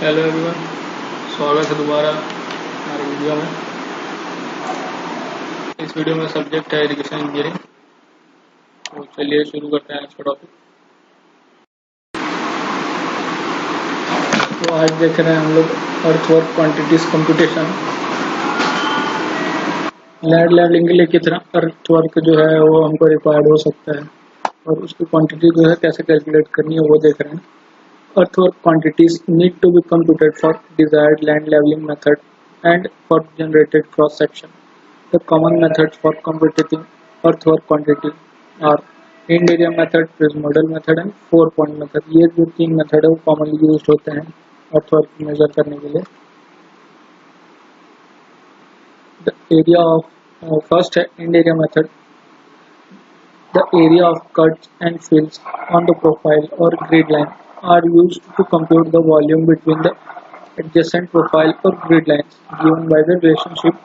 Hello everyone, स्वागत है दोबारा हमारे वीडियो में। इस वीडियो में सब्जेक्ट है इरिगेशन इंजीनियरिंग। तो चलिए शुरू करते हैं आज का टॉपिक। तो आज देख रहे हैं हम लोग earthwork quantities computation. Land levelling के लिए कितना अर्थवर्क जो है वो हमको रिक्वायर्ड हो सकता है और उसकी क्वांटिटी जो है कैसे कैलकुलेट करनी है वो देख रहे हैं। Earthwork quantities need to be computed for desired land leveling method and for generated cross section. The common methods for computing earthwork quantity are end area method, prismodal method and 4-point method. ये जो तीन method है वो commonly use होते हैं earthwork major करने के लिए। The area of first है end area method. The area of cuts and fills on the profile or grid line are used to compute the volume between the adjacent profile or grid lines given by the relationship।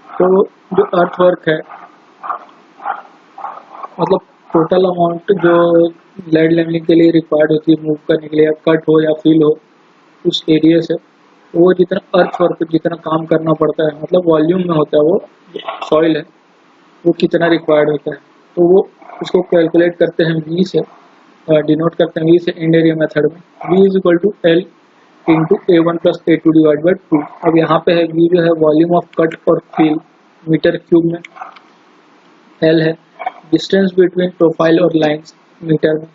तो जो अर्थ work है मतलब total amount जो land levelling के लिए required होती है move करने के लिए, या कट हो या फिल हो उस एरिया से, वो जितना अर्थ वर्क जितना काम करना पड़ता है मतलब वॉल्यूम में होता है, वो सॉइल है वो कितना रिक्वायर्ड होता है, तो वो उसको कैलकुलेट करते हैं वी से, डिनोट करते हैं वी से एंड एरिया मेथड में। V is equal to L into A1 plus A2 divide by 2। अब यहाँ पे है वी जो है वॉल्यूम ऑफ कट और फिल मीटर क्यूब में, एल है डिस्टेंस बिटवीन प्रोफाइल और लाइंस मीटर में,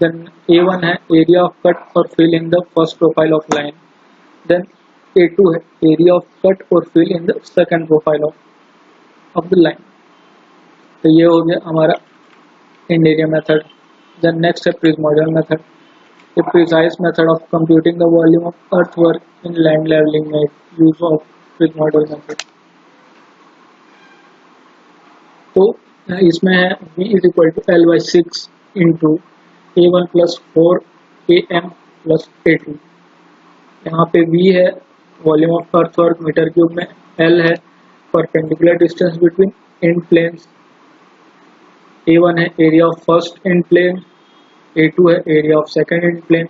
देन A1 है एरिया ऑफ कट और fill in the first profile of line, then A2 है एरिया ऑफ कट और fill in the second profile of the line. तो ये हो गया हमारा end area method। Then next है prismodal method, a precise method of computing the volume of earthwork in land leveling में use of prismodal method। तो इसमें है v is equal to L by 6 into A1 plus 4 AM plus A2। यहाँ पे v है volume of earthwork metre cube में, L है perpendicular distance between end planes, A1 है area of first end plane, A2 है area of second end plane,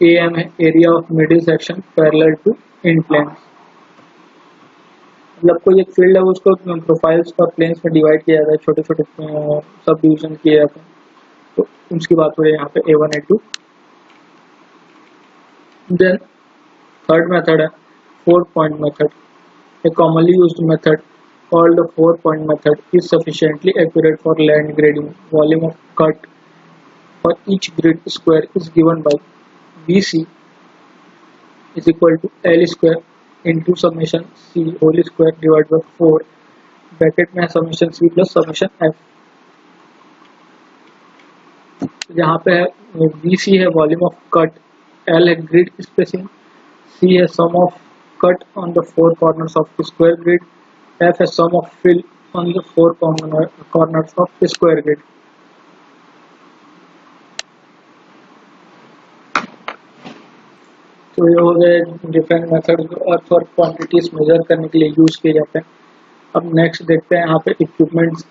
AM है area of middle section parallel to end plane. मतलब कोई एक field है उसको प्रोफाइल्स और प्लेन्स में डिवाइड किया जाता है, छोटे छोटे सब डिविजन किए जाते हैं, तो उसकी बात हो रही है यहाँ पे A1 A2। Then third method है 4-point method, A commonly used method called the 4-point method is sufficiently accurate for land grading। Volume of cut for each grid square is given by BC is equal to L square into summation C whole square divided by 4 bracket में summation C plus summation F। यहाँ पे है BC है volume of cut, L है grid spacing, C है sum of cut on the 4 corners of square grid, F is sum of fill on the 4 corners of square grid। तो ये हो गए डिफरेंट मेथड जो अर्थवर्क क्वांटिटीज मेजर करने के लिए यूज किए जाते हैं। अब नेक्स्ट देखते हैं यहाँ पे इक्विपमेंट्स,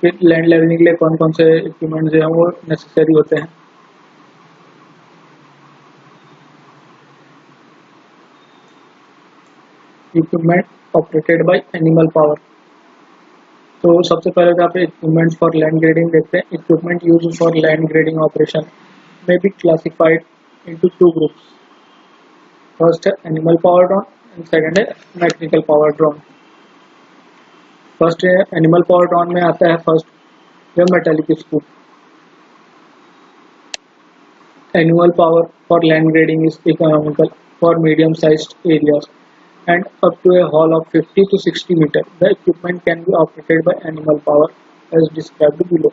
फिर लैंड लेवलिंग के लिए कौन कौन से इक्विपमेंट्स जो हैं वो नेसेसरी होते हैं। Equipment operated by animal power. तो सबसे पहले तो आप इक्विपमेंट्स फॉर लैंड ग्रेडिंग देखते हैं। Equipment use for land grading operation में be classified into 2 groups. First है animal power drawn and second है मैकेनिकल पावर ड्रोन। फर्स्ट है एनिमल पावर ड्रोन में आता है फर्स्ट यह metallic scoop. Annual power for land grading is economical for medium sized areas and up to a haul of 50 to 60 meter. The equipment can be operated by animal power as described below।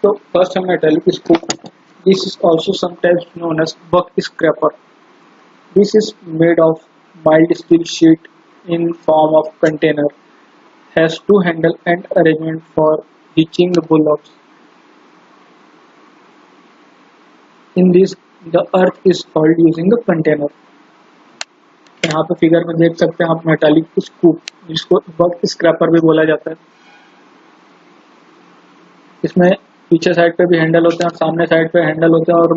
So first है metallic scoop। This is also sometimes known as buck scraper। This is made of mild steel sheet in form of container, has 2 handle and arrangement for reaching the bullocks। In this the earth is hauled using the container। यहाँ पे figure में देख सकते हैं आप metallic scoop, जिसको बक scraper भी बोला जाता है। इसमें पीछे साइड पे भी हैंडल होते हैं और सामने साइड पे हैंडल होते हैं और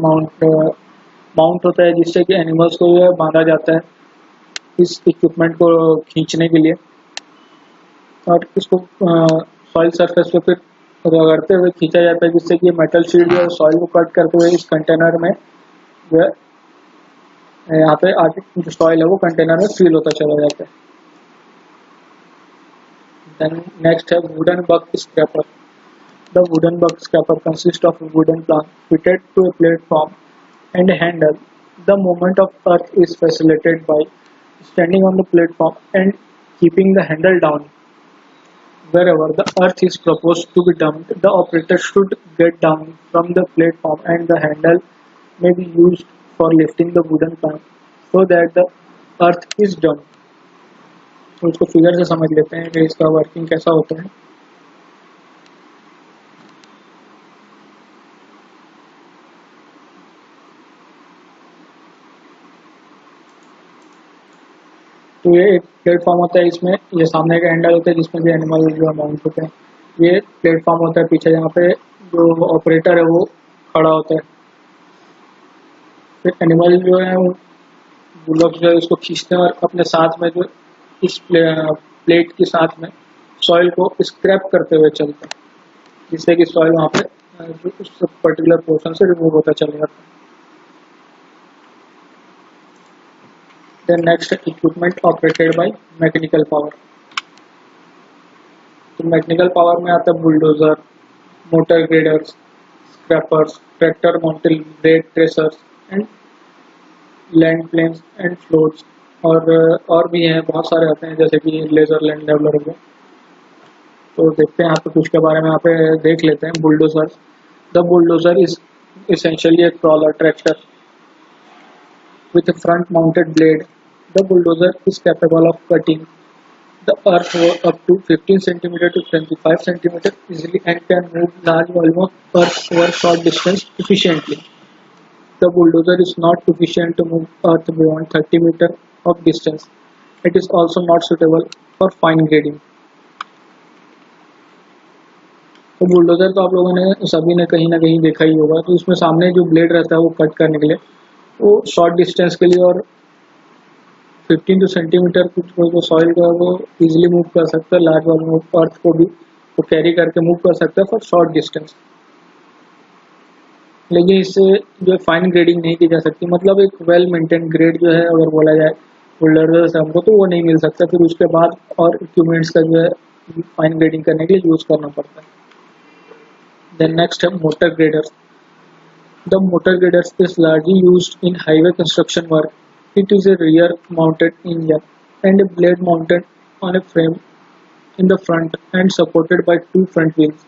माउंट होता है जिससे कि एनिमल्स को जो है बांधा जाता है इस इक्विपमेंट को खींचने के लिए, और इसको सॉइल सरफेस पे फिर रगड़ते हुए खींचा जाता है जिससे कि मेटल शीट जो है सॉइल को कट करते हुए इस कंटेनर में जो है यहाँ पे आगे जो सॉइल है वो कंटेनर में फील होता चला जाता है। देन नेक्स्ट है wooden bug scraper. The wooden bug scraper consist of wooden plank fitted to a platform and a handle. The movement of earth is facilitated by standing on the platform and keeping the handle down. Wherever the earth is proposed to be dumped, the operator should get down from the platform and the handle may be used for lifting the wooden plank so that the earth is dumped. तो इसको figure से समझ लेते हैं कि इसका working कैसा होता है। तो ये एक प्लेटफॉर्म होता है, इसमें ये सामने का हैंडल होता है जिसमें भी एनिमल जो है माउंट होते हैं। ये प्लेटफॉर्म होता है पीछे जहाँ पे जो ऑपरेटर है वो खड़ा होता है। फिर एनिमल जो है वो लोग जो है उसको खींचते हैं और अपने साथ में जो इस प्लेट के साथ में सॉइल को स्क्रैप करते हुए चलते हैं जिससे कि सॉइल वहाँ पे जो उस पर्टिकुलर पोर्शन से रिमूव होता चला जाता है। Then next equipment operated by mechanical power. तो मैकेनिकल पावर में आता है bulldozer, motor graders, scrapers, tractor mounted blade tracers and land planes and floats, और भी हैं बहुत सारे आते हैं जैसे कि लेजर लैंड डेवलपर हो गया। तो देखते हैं यहाँ पे कुछ के बारे में यहाँ पे देख लेते हैं। Bulldozer. The bulldozer is essentially a crawler tractor with a front mounted blade. The bulldozer is capable of cutting the earth up to 15 cm to 25 cm easily and can move large volume of earth over short distance efficiently. The bulldozer is not efficient to move earth beyond 30 meters of distance. It is also not suitable for fine grading. तो bulldozer तो आप लोगों ने सभी ने कहीं ना कहीं देखा ही होगा। तो उसमें सामने जो ब्लेड रहता है वो कट करने के लिए वो शॉर्ट डिस्टेंस के लिए और 15 टू सेंटीमीटर कुछ जो सॉइल का वो इजीली मूव कर सकता है, लार्ज वॉल्यूम ऑफ अर्थ को भी वो कैरी करके मूव कर सकता है फॉर शॉर्ट डिस्टेंस। लेकिन इससे जो फाइन ग्रेडिंग नहीं की जा सकती, मतलब एक वेल मेंटेन ग्रेड जो है अगर बोला जाए बुलडोजर से हमको तो वो नहीं मिल सकता। फिर उसके बाद और इक्विपमेंट्स का जो है फाइन ग्रेडिंग करने के लिए यूज़ करना पड़ता है। देन नेक्स्ट है motor graders. The motor graders is largely used in highway construction work. It is a rear-mounted engine and a blade mounted on a frame in the front and supported by two front wheels.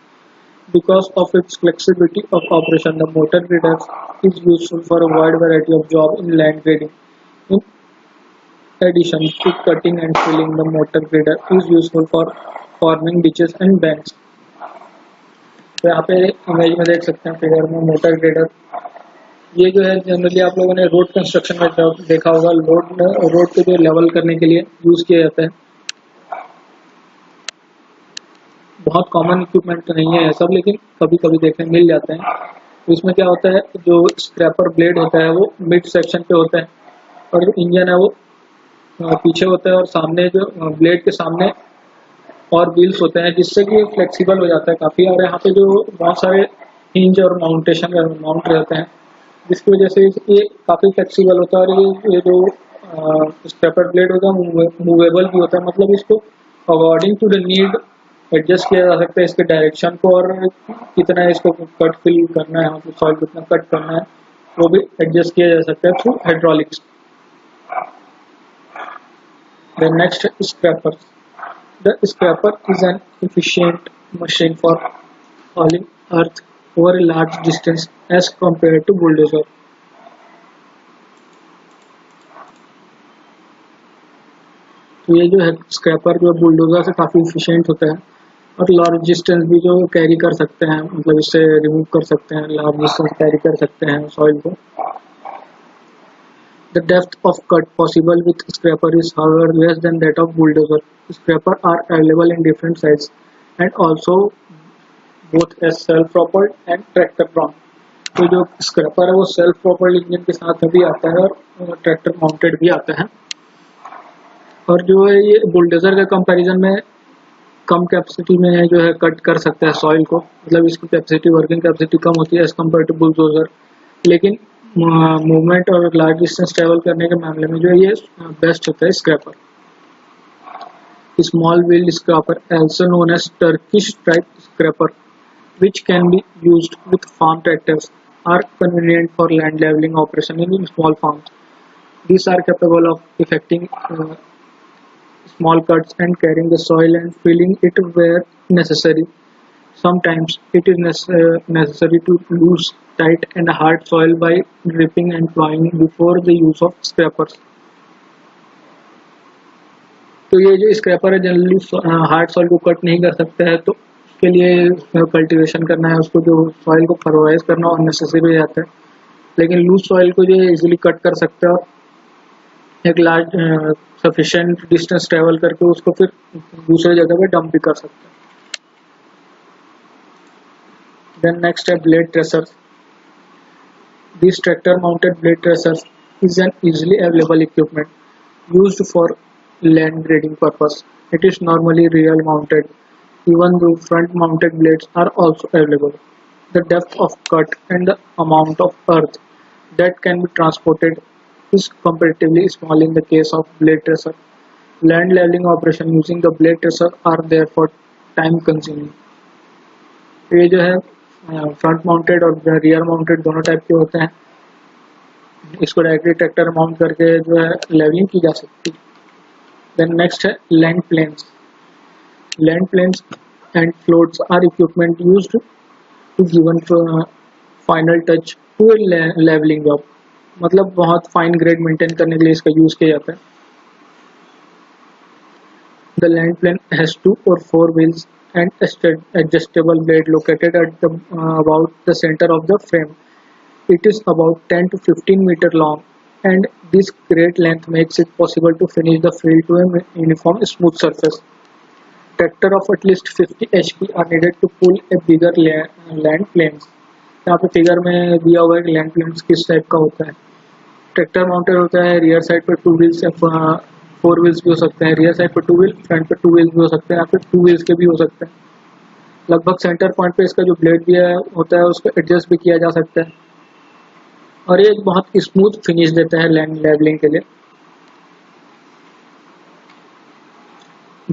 Because of its flexibility of operation, the motor grader is useful for a wide variety of jobs in land grading. In addition to cutting and filling, the motor grader is useful for forming ditches and banks. तो यहाँ पे image में देख सकते हैं figure में motor grader. ये जो है जनरली आप लोगों ने रोड कंस्ट्रक्शन में देखा होगा, रोड को जो लेवल करने के लिए यूज़ किया जाता है। बहुत कॉमन इक्विपमेंट तो नहीं है ये सब, लेकिन कभी कभी देखने मिल जाते हैं। तो इसमें क्या होता है, जो स्क्रैपर ब्लेड होता है वो मिड सेक्शन पे होता है और जो इंजन है वो पीछे होता है और सामने जो ब्लेड के सामने और व्हील्स होते हैं जिससे कि फ्लेक्सिबल हो जाता है काफ़ी। और यहाँ पे जो बहुत सारे हिंज और माउंट रहते हैं जिसकी वजह से ये काफ़ी फ्लेक्सिबल होता है। और ये जो स्क्रैपर ब्लेड होता है मूवेबल भी होता है, मतलब इसको according to the need adjust किया जा सकता है इसके डायरेक्शन को, और कितना इसको कट फिल करना है, मतलब सॉइल कितना कट करना है वो भी एडजस्ट किया जा सकता है through hydraulics. The next scraper. The scraper is an efficient machine for hauling earth over a large distance as compared to bulldozer. तो ये जो है स्क्रैपर जो बुलडोजर से काफ़ी इफिशियंट होता है और लार्ज डिस्टेंस भी जो कैरी कर सकते हैं, मतलब इससे रिमूव कर सकते हैं, लार्ज डिस्टेंस कैरी कर सकते हैं सॉइल को। The depth of cut possible with scraper is however less than that of bulldozer. Scraper are available in different sizes and also both as self-propelled and tractor-drawn. तो जो scraper है वो self propelled engine के साथ भी आता है और ट्रैक्टर माउंटेड भी आता है। और जो है ये बुलडोजर के कंपैरिजन में कम कैपेसिटी में जो है कट कर सकता है सॉइल को, मतलब इसकी कैपेसिटी, वर्किंग कैपेसिटी कम होती है एज कम्पेयर टू बुलडोजर, लेकिन मूवमेंट और लार्ज डिस्टेंस ट्रेवल करने के मामले में जो है ये बेस्ट होता है scraper. Small wheeled scraper also known as Turkish type scraper, which can be used with farm tractors, are convenient for land leveling operation in small farms. These are capable of effecting small cuts and carrying the soil and filling it where necessary. Sometimes it is necessary to loose, tight and hard soil by dripping and plowing before the use of scrapers. तो ये जो scraper है generally hard soil को cut नहीं कर सकता है, तो उसके लिए कल्टीवेशन करना है, उसको जो सॉइल को फर्टिलाइज करना और नेसेसरी हो जाता है। लेकिन लूज सॉइल को जो इजीली कट कर सकता है और एक लार्ज सफिशिएंट डिस्टेंस ट्रेवल करके उसको फिर दूसरे जगह पे डंप भी कर सकते हैं। देन नेक्स्ट है blade tracers. This tractor mounted blade tracers is an easily available equipment used for land grading purpose. It is normally rear mounted, even though front mounted blades are also available. The depth of cut and the amount of earth that can be transported is comparatively small in the case of blade tracer. Land leveling operation using the blade tracer are therefore time consuming. ये जो है front mounted और rear mounted दोनों type के होते हैं। इसको directly tractor mount करके जो है लेवलिंग की जा सकती है। देन नेक्स्ट है land planes. Land planes and floats are equipment used to given final touch to a levelling job, मतलब बहुत फाइन ग्रेड मेंटेन करने के लिए इसका यूज किया जाता है। The land plane has 2 or 4 wheels and adjustable blade located at the about the center of the frame. It is about 10 to 15 meter long, and this great length makes it possible to finish the field to a uniform smooth surface. Tractor of at least 50 HP are needed to pull a bigger land planes. यहाँ पे figure में दिया हुआ है कि land planes किस type का होता है। ट्रैक्टर माउंटेड होता है, रियर साइड पर 2 व्हील्स या 4 व्हील्स भी हो सकते हैं, रियर साइड पर 2 व्हील, फ्रंट पर 2 व्हील्स भी हो सकते हैं, या फिर 2 व्हील्स के भी हो सकते हैं। लगभग सेंटर पॉइंट पे इसका जो ब्लेड दिया होता है उसको एडजस्ट भी किया जा सकता है और ये एक बहुत स्मूथ फिनिश देता है लैंड लेवलिंग के लिए।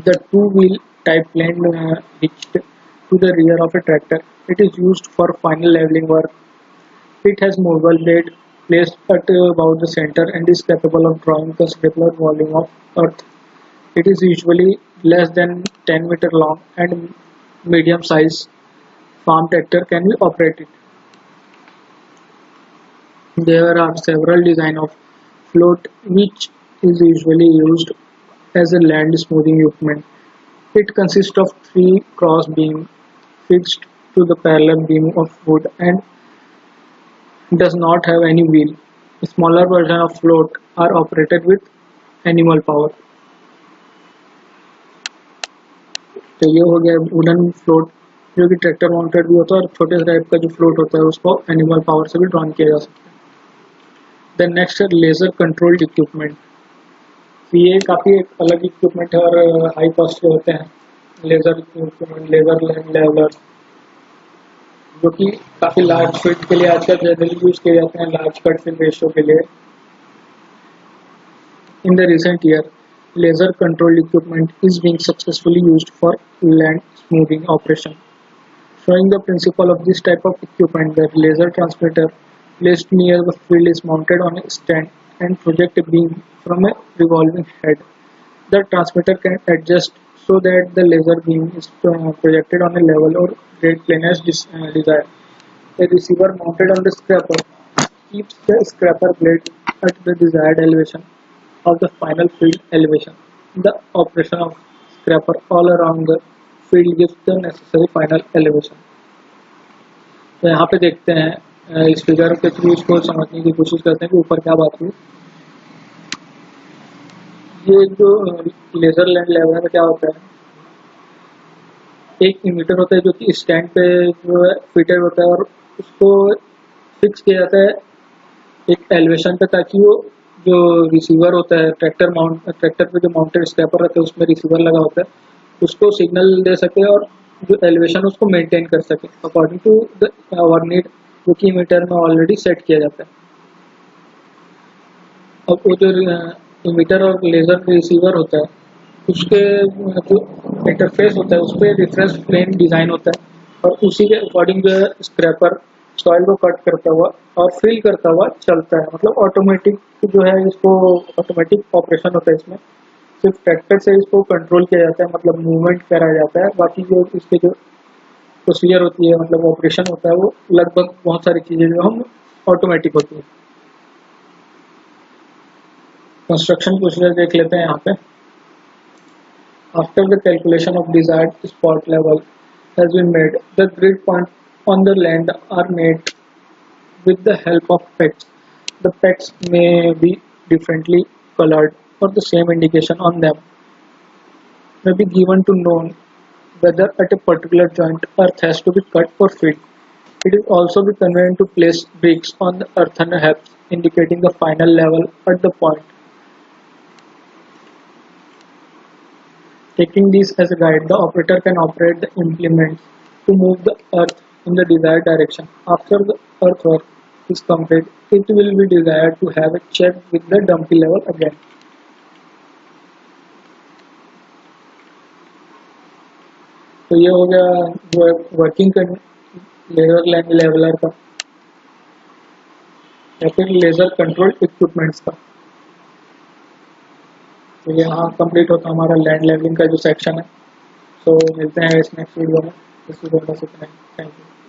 The 2 wheel type plane hitched to the rear of a tractor. It is used for final leveling work. It has movable blade placed at about the center and is capable of drawing considerable volume of earth. It is usually less than 10 meter long and medium size farm tractor can be operated. There are several designs of float which is usually used as a land smoothing equipment. It consists of 3 cross beams fixed to the parallel beam of wood and does not have any wheel. A smaller version of float are operated with animal power. तो ये हो गया wooden float जो कि tractor mounted भी होता है, और छोटे टाइप का जो फ्लोट होता है उसको एनिमल पावर से भी ड्रॉन किया जा सकता है। देन नेक्स्ट है लेजर कंट्रोल्ड इक्विपमेंट। ये काफ़ी एक अलग इक्विपमेंट है और हाई कॉस्ट के होते हैं। Laser equipment, laser land leveller, जो कि काफ़ी लार्ज फील्ड के लिए आजकल जनरली यूज किए जाते हैं, लार्ज कट फिल रेशियो के लिए। In the recent year laser control equipment is being successfully used for land smoothing operation. Showing the principle of this type of equipment, the laser transmitter placed near the field is mounted on a stand and project a beam from a revolving head. The transmitter can adjust so that the laser beam is projected on a level or grade plane as desired. A receiver mounted on the scraper keeps the scraper blade at the desired elevation of the final field elevation. The operation of scraper all around the field gives the necessary final elevation. तो यहाँ पे देखते हैं इस figure के through इसको समझने की कोशिश करते हैं कि ऊपर क्या बात हुई। ये जो लेजर लैंड लेवलर में क्या होता है, एक इमीटर होता है जो कि स्टैंड पे जो है फिटेड होता है और उसको फिक्स किया जाता है एक एलिवेशन पे, ताकि वो जो रिसीवर होता है ट्रैक्टर पे जो माउंटेड स्क्रैपर रहता है उसमें रिसीवर लगा होता है उसको सिग्नल दे सके और जो एलिवेशन उसको मेंटेन कर सके according to the our need, जो कि मीटर में ऑलरेडी सेट किया जाता है। अब वो जो इमीटर और लेजर रिसीवर होता है उसके जो इंटरफेस होता है उस पर रेफरेंस प्लेन डिज़ाइन होता है और उसी के अकॉर्डिंग जो है स्क्रैपर सॉइल को कट करता हुआ और फिल करता हुआ चलता है। मतलब ऑटोमेटिक जो है इसको ऑटोमेटिक ऑपरेशन होता है इसमें, सिर्फ ट्रैक्टर से इसको कंट्रोल किया जाता है, मतलब मूवमेंट कराया जाता है। बाकी जो इसके जो प्रोसीजर होती है मतलब ऑपरेशन होता है वो लगभग बहुत सारी चीज़ें जो हम ऑटोमेटिक होती है। कंस्ट्रक्शन प्रोसीजर देख लेते हैं यहाँ पे। After the calculation of desired spot level has been made, the grid points on the land are made with the help of pecks. The pecks may be differently colored or the same indication on them may be given to know whether at a particular joint earth has to be cut or filled. It is also be convenient to place bricks on the earthen heaps indicating the final level at the point. Taking these as a guide, the operator can operate the implements to move the earth in the desired direction. After the earthwork is complete, it will be desired to have a check with the dumpy level again. तो ये हो गया जो है working laser leveller का या फिर ledger control equipments का। तो यहाँ कंप्लीट होता हमारा लैंड लेवलिंग का जो सेक्शन है। तो मिलते हैं इस नेक्स्ट वीडियो में। इस वीडियो में इतना ही। Thank you.